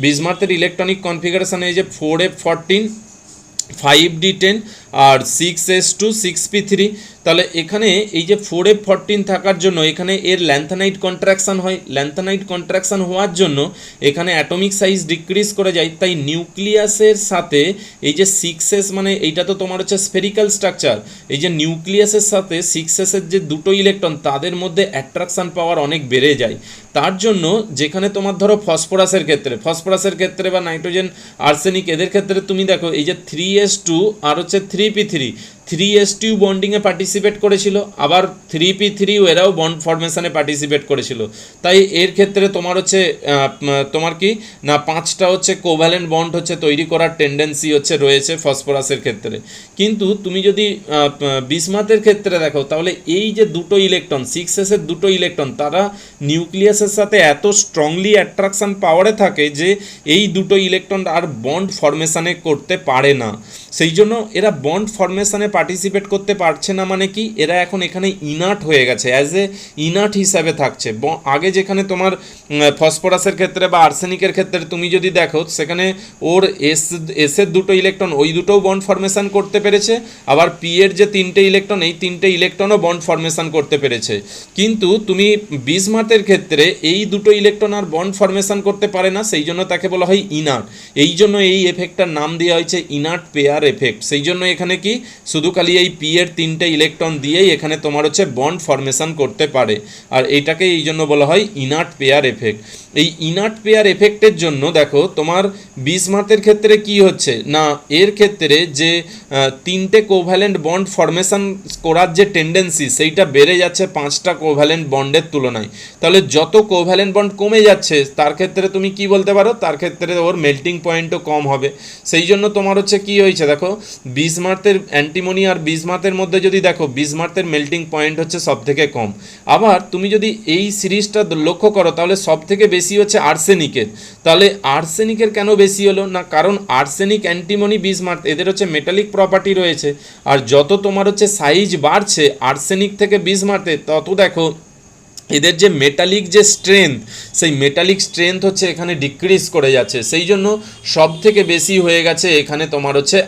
বিসমার্টের ইলেকট্রনিক কনফিগারেশনে এই যে 4F14 5D10 আর 6S2 6P3, তাহলে এখানে এই যে 4F14 থাকার জন্য এখানে এর ল্যান্থানাইট কন্ট্রাকশন হয়। ল্যান্থানাইট কন্ট্রাকশন হওয়ার জন্য এখানে অ্যাটমিক সাইজ ডিক্রিজ করে যায়, তাই নিউক্লিয়াসের সাথে এই যে 6S, মানে এইটা তো তোমার হচ্ছে স্ফেরিক্যাল স্ট্রাকচার, এই যে নিউক্লিয়াসের সাথে 6S এর যে দুটো ইলেকট্রন তাদের মধ্যে অ্যাট্রাকশন পাওয়ার অনেক বেড়ে যায়। তার জন্য যেখানে তোমার ধরো ফসফরাসের ক্ষেত্রে বা নাইট্রোজেন আর্সেনিক এদের ক্ষেত্রে তুমি দেখো এই যে 3S2 আর হচ্ছে 3P3, 3S2 বন্ডিংয়ে পার্টিসিপেট করেছিল, আবার 3P3 এরাও বন্ড ফরমেশনে পার্টিসিপেট করেছিল। তাই এর ক্ষেত্রে তোমার হচ্ছে তোমার কি না 5টা হচ্ছে কোভ্যালেন্ট বন্ড হচ্ছে তৈরি করার টেন্ডেন্সি হচ্ছে রয়েছে ফসফরাসের ক্ষেত্রে। কিন্তু তুমি যদি বিসমাথের ক্ষেত্রে দেখো তাহলে এই যে দুটো ইলেকট্রন 6S এর দুটো ইলেকট্রন তারা নিউক্লিয়াসের সাথে এত স্ট্রংলি অ্যাট্রাকশন পাওয়ারে থাকে যে এই দুটো ইলেকট্রন আর বন্ড ফরমেশনে করতে পারে না। সেই জন্য এরা বন্ড ফরমেশনে পার্টিসিপেট করতে পারছে না, মানে কি এরা এখন এখানে ইনার্ট হয়ে গেছে, অ্যাজ এ ইনার্ট হিসাবে থাকছে। আগে যেখানে তোমার ফসফরাসের ক্ষেত্রে বা আর্সেনিকের ক্ষেত্রে তুমি যদি দেখো সেখানে ওর এসের দুটো ইলেকট্রন ওই দুটোও বন্ড ফরমেশন করতে পেরেছে, আবার পি এর যে 3টে ইলেকট্রন এই 3টে ইলেকট্রনও বন্ড ফরমেশন করতে পেরেছে। কিন্তু তুমি বিসমাথের ক্ষেত্রে এই দুটো ইলেকট্রন আর বন্ড ফরমেশন করতে পারে না, সেই জন্য তাকে বলা হয় ইনার্ট। এই জন্য এই এফেক্টটার নাম দেওয়া হয়েছে ইনার্ট পেয়ার এফেক্ট। সেই জন্য এখানে কি শুধু খালি এই পি এর 3টে ইলেকট্রন দিয়েই এখানে তোমার হচ্ছে বন্ড ফরমেশন করতে পারে, আর এইটাকে এই জন্য বলা হয় ইনার্ট পেয়ার এফেক্ট। এই ইনার্ট পেয়ার এফেক্টের জন্য দেখো তোমার বিসমাথের ক্ষেত্রে কি হচ্ছে না, এর ক্ষেত্রে যে 3টে কোভ্যালেন্ট বন্ড ফরমেশন করার যে টেন্ডেন্সি সেইটা বেড়ে যাচ্ছে 5টা কোভ্যালেন্ট বন্ডের তুলনায়। তাহলে যত কোভ্যালেন্ট বন্ড কমে যাচ্ছে তার ক্ষেত্রে তুমি কি বলতে পারো, তার ক্ষেত্রে ওর মেল্টিং পয়েন্টও কম হবে। সেই জন্য তোমার হচ্ছে কি হয়েছে দেখো, বিসমাথের অ্যান্টিমনি আর বিসমাথের মধ্যে যদি দেখো বিসমাথের মেল্টিং পয়েন্ট হচ্ছে সব থেকে কম। আবার তুমি যদি এই সিরিজটা লক্ষ্য করো তাহলে সব থেকে বেশি হচ্ছে আর্সেনিকের। তাহলে আর্সেনিকের কেন বেশি হলো না, কারণ আর্সেনিক অ্যান্টিমনি বিসমাথ এদের হচ্ছে মেটালিক প্রপার্টি রয়েছে, আর যত তোমার হচ্ছে সাইজ বাড়ছে আর্সেনিক থেকে বিসমাথে তত দেখো এদের যে মেটালিক যে স্ট্রেংথ সেই মেটালিক স্ট্রেংথ হচ্ছে এখানে ডিক্রিজ করে যাচ্ছে। সেই জন্য সব থেকে বেশি হয়ে গেছে এখানে তোমার হচ্ছে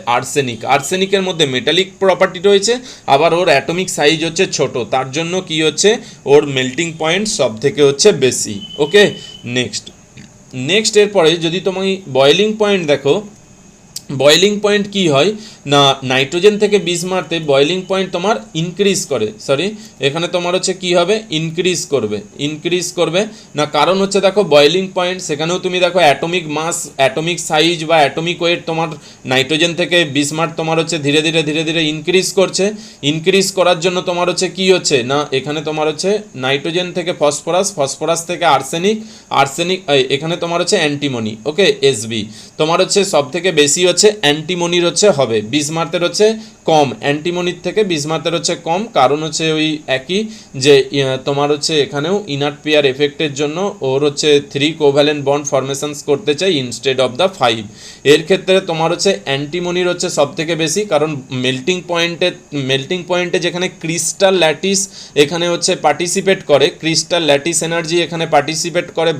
আর্সেনিকের মধ্যে মেটালিক প্রপার্টি রয়েছে, আবার ওর অ্যাটমিক সাইজ হচ্ছে ছোট, তার জন্য কি হচ্ছে ওর মেল্টিং পয়েন্ট সব থেকে হচ্ছে বেশি। ওকে, নেক্সট এরপরে যদি তুমি বয়েলিং পয়েন্ট দেখো, বয়েলিং পয়েন্ট কি হয় না নাইট্রোজেন থেকে বিসমাথে বয়েলিং পয়েন্ট তোমার এখানে তোমার হচ্ছে কি হবে ইনক্রিজ করবে না, কারণ হচ্ছে দেখো বয়েলিং পয়েন্ট সেখানেও তুমি দেখো অ্যাটমিক মাস অ্যাটমিক সাইজ বা অ্যাটমিক ওয়েট তোমার নাইট্রোজেন থেকে বিসমাথ তোমার হচ্ছে ধীরে ধীরে ইনক্রিজ করার জন্য তোমার হচ্ছে কি হচ্ছে না এখানে তোমার হচ্ছে নাইট্রোজেন থেকে ফসফরাস থেকে আর্সেনিক এখানে তোমার হচ্ছে অ্যান্টিমনি। ওকে, এসবি তোমার হচ্ছে সব থেকে বেশি হচ্ছে অ্যান্টিমনির হচ্ছে হবে, বিসমাথের হচ্ছে কম, অ্যান্টিমনির থেকে বিসমাথের হচ্ছে কম, কারণ হচ্ছে ওই একই যে তোমার হচ্ছে এখানেও ইনার্ট পেয়ার এফেক্টের জন্য ওর হচ্ছে 3 কোভ্যালেন্ট বন্ড ফরমেশনস করতে চাই ইনস্টেড অফ দ্য 5। এর ক্ষেত্রে তোমার হচ্ছে অ্যান্টিমনির হচ্ছে সব থেকে বেশি, কারণ মেল্টিং পয়েন্টে যেখানে ক্রিস্টাল ল্যাটিস এখানে হচ্ছে পার্টিসিপেট করে, ক্রিস্টাল ল্যাটিস এনার্জি এখানে পার্টিসিপেট করে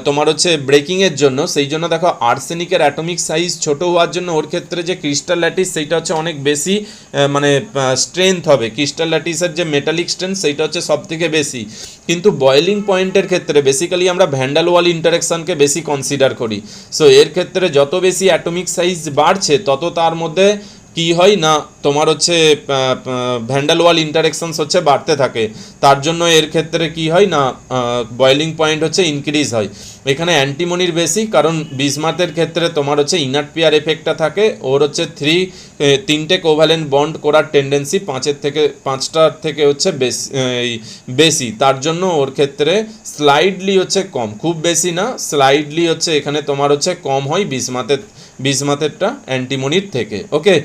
তোমার হচ্ছে ব্রেকিংয়ের জন্য। সেই জন্য দেখো আর্সেনিকের অ্যাটমিক সাইজ ছোট হওয়ার জন্য ওর ক্ষেত্রে যে ক্রিস্টাল ল্যাটিস সেইটা হচ্ছে অনেক বেশি মানে স্ট্রেংথ হবে, ক্রিস্টাল ল্যাটিসের যে মেটালিক স্ট্রেংথ সেইটা হচ্ছে সব থেকে বেশি। কিন্তু বয়েলিং পয়েন্টের ক্ষেত্রে বেসিক্যালি আমরা ভ্যান্ডাল ওয়াল ইন্টারেকশনকে বেশি কনসিডার করি। সো এর ক্ষেত্রে যত বেশি অ্যাটমিক সাইজ বাড়ছে তত তার মধ্যে কি হয় না তোমার হচ্ছে ভ্যান্ডাল ওয়াল ইন্টারেকশনস হচ্ছে বাড়তে থাকে, তার জন্য এর ক্ষেত্রে কি হয় না বয়েলিং পয়েন্ট হচ্ছে ইনক্রিজ হয়। এখানে অ্যান্টিমনির বেশি, কারণ বিসমাথের ক্ষেত্রে তোমার হচ্ছে ইনার্ট পেয়ার এফেক্টটা থাকে, ওর হচ্ছে 3টে কোভ্যালেন্ট বন্ড করার টেন্ডেন্সি 5টার থেকে হচ্ছে বেশি, তার জন্য ওর ক্ষেত্রে স্লাইডলি হচ্ছে কম, খুব বেশি না, স্লাইডলি হচ্ছে এখানে তোমার হচ্ছে কম হয় বিসমাথেরটা অ্যান্টিমনির থেকে। ওকে,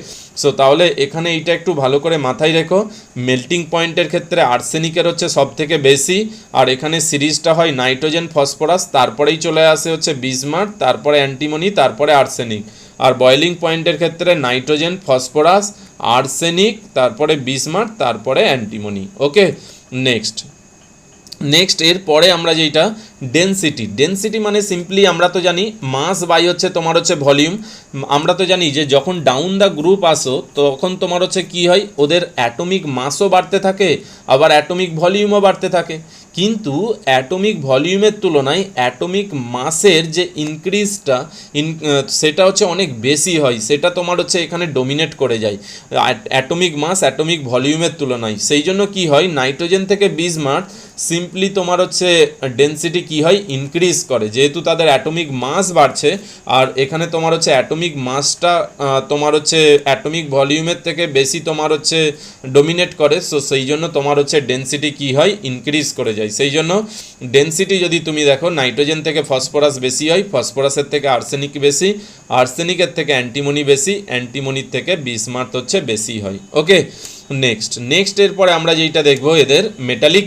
সো তাহলে এখানে এইটা একটু ভালো করে মাথায় রেখো, মেল্টিং পয়েন্টের ক্ষেত্রে আর্সেনিকের হচ্ছে সব থেকে বেশি, আর এখানে সিরিজটা হয় নাইট্রোজেন ফসফরাস, তারপরেই চলে আসে হচ্ছে বিসমাথ, তারপরে অ্যান্টিমনি, তারপরে আর্সেনিক। আর বয়েলিং পয়েন্টের ক্ষেত্রে নাইট্রোজেন ফসফরাস আর্সেনিক, তারপরে বিসমাথ, তারপরে অ্যান্টিমনি। ওকে, নেক্সট এরপরে আমরা যেটা ডেনসিটি মানে সিম্পলি আমরা তো জানি মাস বাই হচ্ছে তোমার হচ্ছে ভলিউম। আমরা তো জানি যে যখন ডাউন দ্য গ্রুপ আসো তখন তোমার হচ্ছে কি হয়, ওদের অ্যাটমিক মাসও বাড়তে থাকে, আবার অ্যাটমিক ভলিউমও বাড়তে থাকে। কিন্তু অ্যাটমিক ভলিউমের তুলনায় অ্যাটমিক মাসের যে ইনক্রিজটা সেটা হচ্ছে অনেক বেশি হয়, সেটা তোমার হচ্ছে এখানে ডোমিনেট করে যায় অ্যাটমিক মাস অ্যাটমিক ভলিউমের তুলনায়। সেই জন্য কি হয়, নাইট্রোজেন থেকে বিসমাথ সিম্পলি তোমার হচ্ছে ডেনসিটি কি হয়, ইনক্রিজ করে, যেহেতু তাদের অ্যাটমিক মাস বাড়ছে। আর এখানে তোমার হচ্ছে অ্যাটমিক মাসটা তোমার হচ্ছে অ্যাটমিক ভলিউমের থেকে বেশি তোমার হচ্ছে ডোমিনেট করে, সো সেই জন্য তোমার হচ্ছে ডেনসিটি কি হয়, ইনক্রিজ করে যায়। সেই জন্য ডেনসিটি যদি তুমি দেখো, নাইট্রোজেন থেকে ফসফরাস বেশি হয়, ফসফরাসের থেকে আর্সেনিক বেশি, আর্সেনিকের থেকে অ্যান্টিমনি বেশি, অ্যান্টিমনির থেকে বিসমাথ হচ্ছে বেশি হয়। ওকে, নেক্সট এরপরে আমরা যেটা দেখবো এদের মেটালিক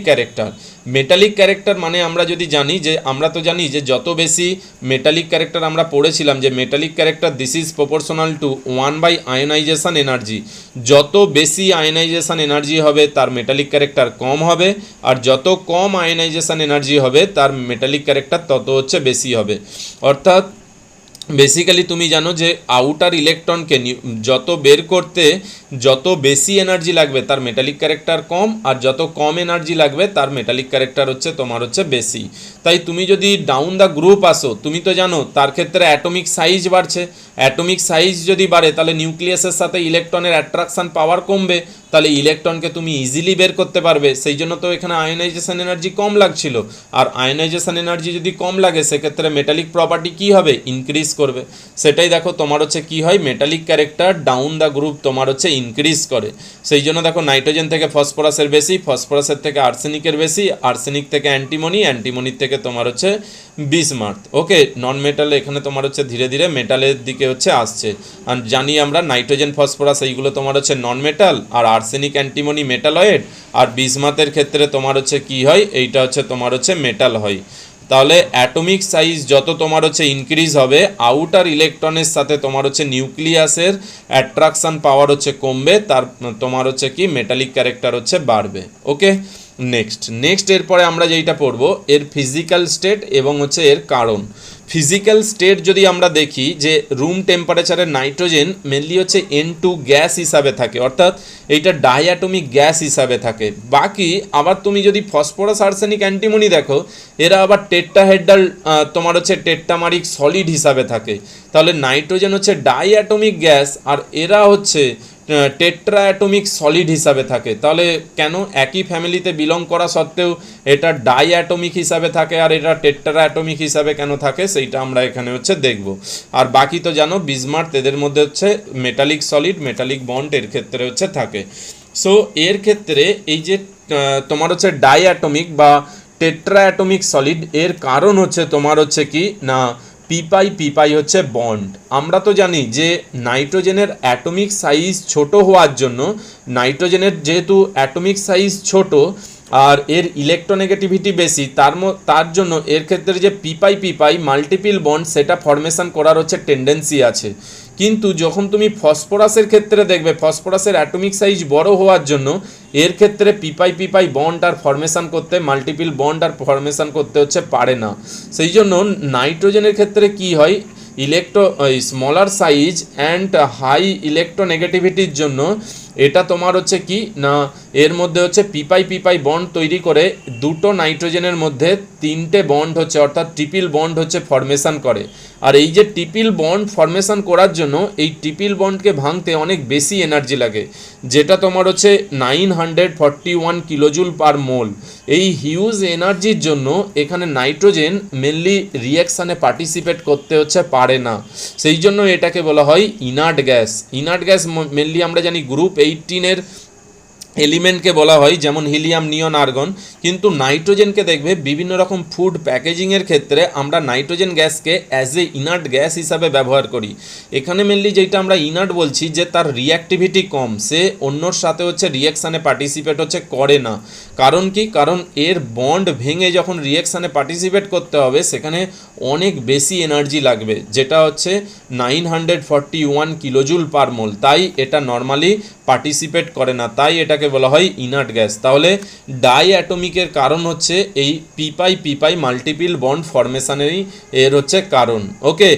ক্যারেক্টার মানে আমরা যদি জানি যে, আমরা তো জানি যে যত বেশি মেটালিক ক্যারেক্টার আমরা পড়েছিলাম যে metallic character this is proportional to 1 ionisation energy. যত বেশি আয়নাইজেশন এনার্জি হবে তার মেটালিক ক্যারেক্টার কম হবে, আর যত কম আয়নাইজেশন এনার্জি হবে তার মেটালিক ক্যারেক্টার তত হচ্ছে বেশি হবে। অর্থাৎ বেসিক্যালি তুমি জানো যে আউটার ইলেকট্রনকে যত বের করতে যত বেশি এনার্জি লাগবে তার মেটালিক ক্যারেক্টার কম, আর যত কম এনার্জি লাগবে তার মেটালিক ক্যারেক্টার হচ্ছে তোমার হচ্ছে বেশি। তাই তুমি যদি ডাউন দ্য গ্রুপ আসো, তুমি তো জানো তার ক্ষেত্রে অ্যাটমিক সাইজ বাড়ছে, অ্যাটমিক সাইজ যদি বাড়ে তাহলে নিউক্লিয়াসের সাথে ইলেকট্রনের অ্যাট্রাকশন পাওয়ার কমবে, তাহলে ইলেকট্রনকে তুমি ইজিলি বের করতে পারবে। সেই জন্য তো এখানে আয়নাইজেশন এনার্জি কম লাগছিল, আর আয়নাইজেশন এনার্জি যদি কম লাগে সেক্ষেত্রে মেটালিক প্রপার্টি কী হবে, ইনক্রিজ করবে। সেটাই দেখো তোমার হচ্ছে কি হয়, metallic character down the group তোমার হচ্ছে ইনক্রিজ করে। সেই জন্য দেখো নাইট্রোজেন থেকে ফসফরাসের বেশি, ফসফরাসের থেকে আর্সেনিকের বেশি, আর্সেনিক থেকে অ্যান্টিমনি, অ্যান্টিমনির থেকে তোমার হচ্ছে বিসমাথ। ওকে, নন মেটাল এখানে তোমার হচ্ছে ধীরে ধীরে মেটালের দিকে হচ্ছে আসছে। আর জানি আমরা নাইট্রোজেন ফসফরাস এইগুলো তোমার হচ্ছে নন মেটাল, আর আর্সেনিক অ্যান্টিমনি মেটালয়েড, আর বিসমাথের ক্ষেত্রে তোমার হচ্ছে কি হয়, এইটা হচ্ছে তোমার হচ্ছে মেটাল হয়। তাহলে অ্যাটমিক সাইজ যত তোমার হচ্ছে ইনক্রিজ হবে, আউটার ইলেকট্রনের সাথে তোমার হচ্ছে নিউক্লিয়াসের অ্যাট্রাকশন পাওয়ার হচ্ছে কমবে, তার তোমার হচ্ছে কি মেটালিক ক্যারেক্টার হচ্ছে বাড়বে। ওকে, নেক্সট এরপরে আমরা যেইটা পড়বো এর ফিজিক্যাল স্টেট এবং হচ্ছে এর কারণ। ফিজিক্যাল স্টেট যদি আমরা দেখি যে রুম টেম্পারেচারের নাইট্রোজেন মেনলি হচ্ছে N2 গ্যাস হিসাবে থাকে, অর্থাৎ এইটা ডাইঅ্যাটমিক গ্যাস হিসাবে থাকে। বাকি আবার তুমি যদি ফসফরাস আর্সেনিক অ্যান্টিমনি দেখো, এরা আবার টেট্রাহেড্রাল তোমার হচ্ছে টেট্রামারিক সলিড হিসাবে থাকে। তাহলে নাইট্রোজেন হচ্ছে ডাইঅ্যাটমিক গ্যাস, আর এরা হচ্ছে টেট্রা অ্যাটমিক সলিড হিসাবে থাকে। তাহলে কেন একই ফ্যামিলিতে বিলং করা সত্ত্বেও এটা ডাই অ্যাটমিক হিসাবে থাকে আর এটা টেট্রা অ্যাটমিক হিসাবে কেন থাকে, সেইটা আমরা এখানে হচ্ছে দেখব। আর বাকি তো জানো বিসমাথ এদের মধ্যে হচ্ছে মেটালিক সলিড, মেটালিক বন্ড এর ক্ষেত্রে হচ্ছে থাকে। সো এর ক্ষেত্রে এই যে তোমার হচ্ছে ডাই অ্যাটমিক বা টেট্রা অ্যাটমিক সলিড, এর কারণ হচ্ছে তোমার হচ্ছে কি না পিপাই হচ্ছে বন্ড। আমরা তো জানি যে নাইট্রোজেনের অ্যাটমিক সাইজ ছোট হওয়ার জন্য, নাইট্রোজেনের যেহেতু অ্যাটমিক সাইজ ছোট আর এর ইলেকট্রোনেগেটিভিটি বেশি, তার জন্য এর ক্ষেত্রে যে পিপাই মাল্টিপল বন্ড সেটা ফর্মেশন করার হচ্ছে টেন্ডেন্সি আছে। কিন্তু যখন তুমি ফসফরাসের ক্ষেত্রে দেখবে, ফসফরাসের অ্যাটমিক সাইজ বড় হওয়ার জন্য এর ক্ষেত্রে পিপাই বন্ড আর ফর্মেশন করতে, মাল্টিপল বন্ড আর ফর্মেশন করতে হচ্ছে পারে না। সেই জন্য নাইট্রোজেনের ক্ষেত্রে কি হয়, স্মলার সাইজ অ্যান্ড হাই ইলেকট্রোনেগেটিভিটির জন্য এটা তোমার হচ্ছে কি না এর মধ্যে হচ্ছে পিপাই বন্ড তৈরি করে দুটো নাইট্রোজেনের মধ্যে তিনটে বন্ড হচ্ছে অর্থাৎ ট্রিপল বন্ড হচ্ছে ফর্মেশন করে। আর এই যে ট্রিপল বন্ড ফর্মেশন করার জন্য এই ট্রিপল বন্ডকে ভাঙতে অনেক বেশি এনার্জি লাগে, যেটা তোমার হচ্ছে 941 কিলোজুল পার মোল। এই হিউজ এনার্জির জন্য এখানে নাইট্রোজেন মেনলি রিয়াকশানে পার্টিসিপেট করতে হচ্ছে পারে না। সেই জন্য এটাকে বলা হয় inert gas. Inert gas mainly আমরা জানি গ্রুপ 18-এর এলিমেন্টকে বলা হয়, যেমন হিলিয়াম, নিয়ন, আর্গন। কিন্তু নাইট্রোজেনকে দেখবে বিভিন্ন রকম ফুড প্যাকেজিংয়ের ক্ষেত্রে আমরা নাইট্রোজেন গ্যাসকে অ্যাজ এ ইনার্ট গ্যাস হিসাবে ব্যবহার করি। এখানে মেনলি যেটা আমরা ইনার্ট বলছি যে তার রিঅ্যাক্টিভিটি কম, সে অন্যর সাথে হচ্ছে রিয়াকশানে পার্টিসিপেট হচ্ছে করে না। কারণ কি? কারণ এর বন্ড ভেঙে যখন রিয়াকশানে পার্টিসিপেট করতে হবে সেখানে অনেক বেশি এনার্জি লাগবে, যেটা হচ্ছে 941 কিলোজুল পার মোল। তাই এটা নর্মালি পার্টিসিপেট করে না, তাই এটাকে বলা হয় ইনার্ট গ্যাস। তাহলে ডাই অ্যাটমিকের কারণ হচ্ছে এই পিপাই পিপাই মাল্টিপিল বন্ড ফরমেশনেরই এর হচ্ছে কারণ। ওকে,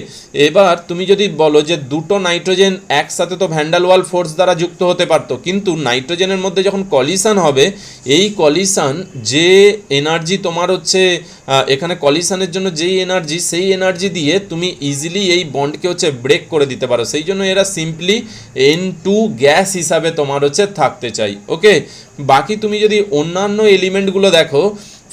এবার তুমি যদি বলো যে দুটো নাইট্রোজেন একসাথে তো ভ্যান্ডাল ওয়াল ফোর্স দ্বারা যুক্ত হতে পারতো, কিন্তু নাইট্রোজেনের মধ্যে যখন কলিশন হবে, এই কলিশন যে এনার্জি তোমার হচ্ছে এখানে কলিশনের জন্য যেই এনার্জি, সেই এনার্জি দিয়ে তুমি ইজিলি এই বন্ডকে হচ্ছে ব্রেক করে দিতে পারো। সেই জন্য এরা সিম্পলি N2 গ্যাস হিসাবে তোমার হচ্ছে থাকতে চাই। ওকে, বাকি তুমি যদি অন্যান্য এলিমেন্টগুলো দেখো,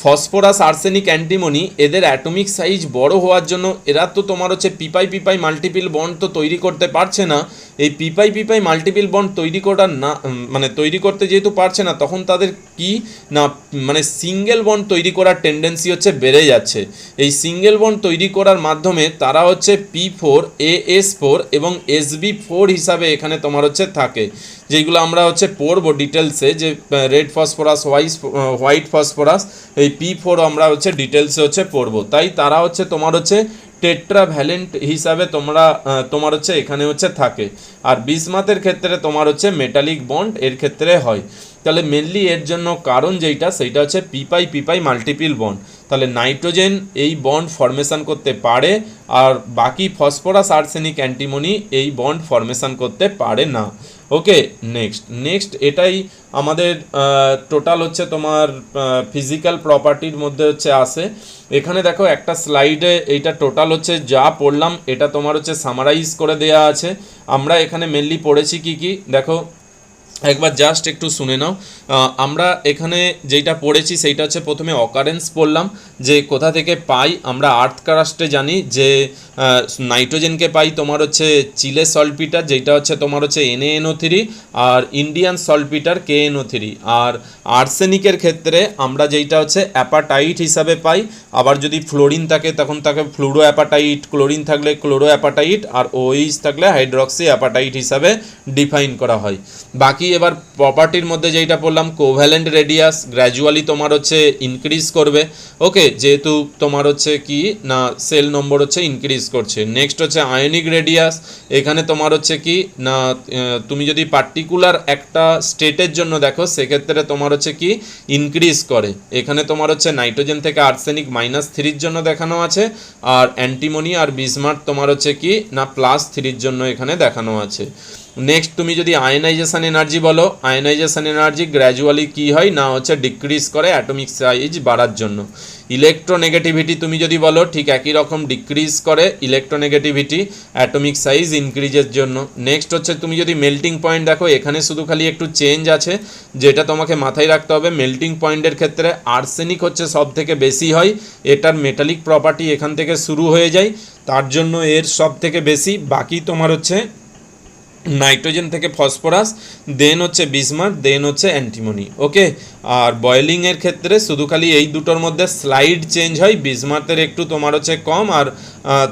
ফসফরাস, আর্সেনিক, অ্যান্টিমনি, এদের অ্যাটমিক সাইজ বড় হওয়ার জন্য এরা তো তোমার হচ্ছে পিপাই পিপাই মাল্টিপিল বন্ড তো তৈরি করতে পারছে না। এই পিপাই পিপাই মাল্টিপিল বন্ড তৈরি করার না মানে তৈরি করতে যেহেতু পারছে না, তখন তাদের কি না মানে সিঙ্গেল বন্ড তৈরি করার টেন্ডেন্সি হচ্ছে বেড়ে যাচ্ছে। এই সিঙ্গেল বন্ড তৈরি করার মাধ্যমে তারা হচ্ছে P4, AS4 এবং SB4 হিসাবে এখানে তোমার হচ্ছে থাকে, যেগুলো আমরা হচ্ছে পড়বো ডিটেলসে, যে রেড ফসফরাস, হোয়াইট ফসফরাস, এই P4 আমরা হচ্ছে ডিটেলসে হচ্ছে পড়বো। তাই তারা হচ্ছে তোমার হচ্ছে টেট্রাভ্যালেন্ট হিসাবে তোমার হচ্ছে এখানে হচ্ছে থাকে। আর বিসমাথের ক্ষেত্রে তোমার হচ্ছে মেটালিক বন্ড এর ক্ষেত্রে হয়। তাহলে মেনলি এর জন্য কারণ যেইটা, সেইটা হচ্ছে পিপাই পিপাই মাল্টিপিল বন্ড। তাহলে নাইট্রোজেন এই বন্ড ফরমেশন করতে পারে, আর বাকি ফসফরাস, আর্সেনিক, অ্যান্টিমনি এই বন্ড ফরমেশন করতে পারে না। ওকে, নেক্সট এটাই আমাদের টোটাল হচ্ছে তোমার ফিজিক্যাল প্রপার্টির মধ্যে হচ্ছে আসে। এখানে দেখো একটা স্লাইডে এইটা টোটাল হচ্ছে যা পড়লাম এটা তোমার হচ্ছে সামারাইজ করে দেয়া আছে। আমরা এখানে মেনলি পড়েছি কি কি দেখো একবার জাস্ট একটু শুনে নাও। আমরা এখানে যেটা পড়েছি সেইটা হচ্ছে প্রথমে অকারেন্স পড়লাম, যে কোথা থেকে পাই। আমরা আর্থ ক্রাস্টে জানি যে নাইট্রোজেনকে পাই তোমার হচ্ছে চিলে সল্টপিটার, যেটা হচ্ছে তোমার হচ্ছে NaNO3, আর ইন্ডিয়ান সল্টপিটার KNO3। আর আর্সেনিকের ক্ষেত্রে আমরা যেইটা হচ্ছে অ্যাপাটাইট হিসাবে পাই। আবার যদি ফ্লোরিন থাকে তখন তাকে ফ্লুরো অ্যাপাটাইট, ক্লোরিন থাকলে ক্লোরো অ্যাপাটাইট, আর OH থাকলে হাইড্রক্সি অ্যাপাটাইট হিসাবে ডিফাইন করা হয়। বাকি এবার প্রপার্টির মধ্যে যেটা পড়লাম, কোভ্যালেন্ট রেডিয়াস গ্র্যাজুয়ালি তোমার হচ্ছে ইনক্রিজ করবে। ওকে, যেহেতু তোমার হচ্ছে কি না সেল নম্বর হচ্ছে ইনক্রিজ করছে। নেক্সট হচ্ছে আয়নিক রেডিয়াস, এখানে তোমার হচ্ছে কি না তুমি যদি পার্টিকুলার একটা স্টেটের জন্য দেখো সেক্ষেত্রে তোমার হচ্ছে কি ইনক্রিজ করে। এখানে তোমার হচ্ছে নাইট্রোজেন থেকে আর্সেনিক -3 জন্য দেখানো আছে, আর অ্যান্টিমনি আর বিসমাথ তোমার হচ্ছে কি না +3 জন্য এখানে দেখানো আছে। নেক্সট তুমি যদি আয়নাইজেশন এনার্জি বলো, আয়নাইজেশন এনার্জি গ্র্যাজুয়ালি কি হয় না হচ্ছে ডিক্রিজ করে অ্যাটমিক সাইজ বাড়ার জন্য। ইলেকট্রোনেগেটিভিটি তুমি যদি বলো, ঠিক একই রকম ডিক্রিজ করে ইলেকট্রোনেগেটিভিটি অ্যাটমিক সাইজ ইনক্রিজের জন্য। নেক্সট হচ্ছে তুমি যদি মেল্টিং পয়েন্ট দেখো, এখানে শুধু খালি একটু চেঞ্জ আছে, যেটা তোমাকে মাথায় রাখতে হবে। মেল্টিং পয়েন্টের ক্ষেত্রে আর্সেনিক হচ্ছে সব থেকে বেশি হয়, এটার মেটালিক প্রপার্টি এখান থেকে শুরু হয়ে যায়, তার জন্য এর সব থেকে বেশি। বাকি তোমার হচ্ছে নাইট্রোজেন থেকে ফসফরাস, দেন হচ্ছে বিসমাথ, দেন হচ্ছে অ্যান্টিমনি। ওকে, আর বয়েলিংয়ের ক্ষেত্রে শুধু খালি এই দুটোর মধ্যে স্লাইড চেঞ্জ হয়, বিসমাথের একটু তোমার হচ্ছে কম, আর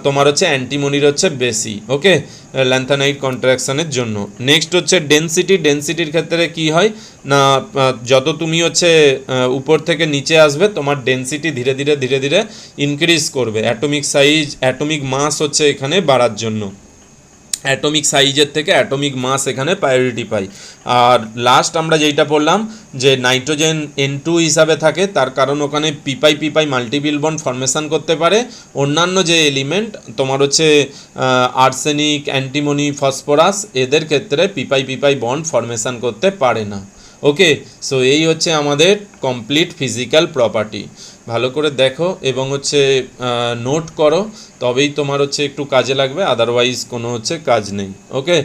তোমার হচ্ছে অ্যান্টিমনির হচ্ছে বেশি। ওকে, ল্যান্থানাইট কন্ট্রাকশনের জন্য। নেক্সট হচ্ছে ডেনসিটির ক্ষেত্রে কি হয় না যত তুমি হচ্ছে উপর থেকে নিচে আসবে তোমার ডেনসিটি ধীরে ধীরে ইনক্রিজ করবে, অ্যাটমিক সাইজ, অ্যাটমিক মাস হচ্ছে এখানে বাড়ার জন্য। অ্যাটমিক সাইজের থেকে অ্যাটমিক মাস এখানে প্রায়োরিটি পাই। আর লাস্ট আমরা যেইটা পড়লাম যে নাইট্রোজেন N2 হিসাবে থাকে, তার কারণ ওখানে পিপাই মাল্টিপিল বন্ড ফরমেশন করতে পারে। অন্যান্য যে এলিমেন্ট তোমার হচ্ছে আর্সেনিক, অ্যান্টিমনি, ফসফরাস, এদের ক্ষেত্রে পিপাই বন্ড ফরমেশন করতে পারে না। ওকে, সো এই হচ্ছে আমাদের কমপ্লিট ফিজিক্যাল প্রপার্টি। ভালো করে দেখো এবং হচ্ছে নোট করো, তবেই তোমার হচ্ছে একটু কাজে লাগবে, আদারওয়াইজ কোনো হচ্ছে কাজ নেই। ওকে,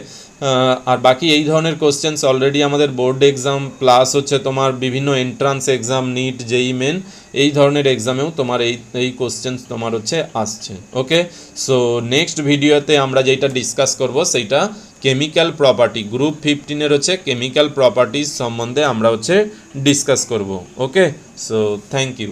আর বাকি এই ধরনের কোশ্চেন্স অলরেডি আমাদের বোর্ড এক্সাম প্লাস হচ্ছে তোমার বিভিন্ন এন্ট্রান্স এক্সাম, নিট, জেই মেন, এই ধরনের এক্সামেও তোমার এই কোশ্চেন্স তোমার হচ্ছে আসছে। ওকে, সো নেক্সট ভিডিওতে আমরা যেটা ডিসকাস করব সেইটা কেমিক্যাল প্রপার্টি, গ্রুপ 15-এর হচ্ছে কেমিক্যাল প্রপার্টিজ সম্বন্ধে আমরা হচ্ছে ডিসকাস করব। ওকে, সো থ্যাংক ইউ।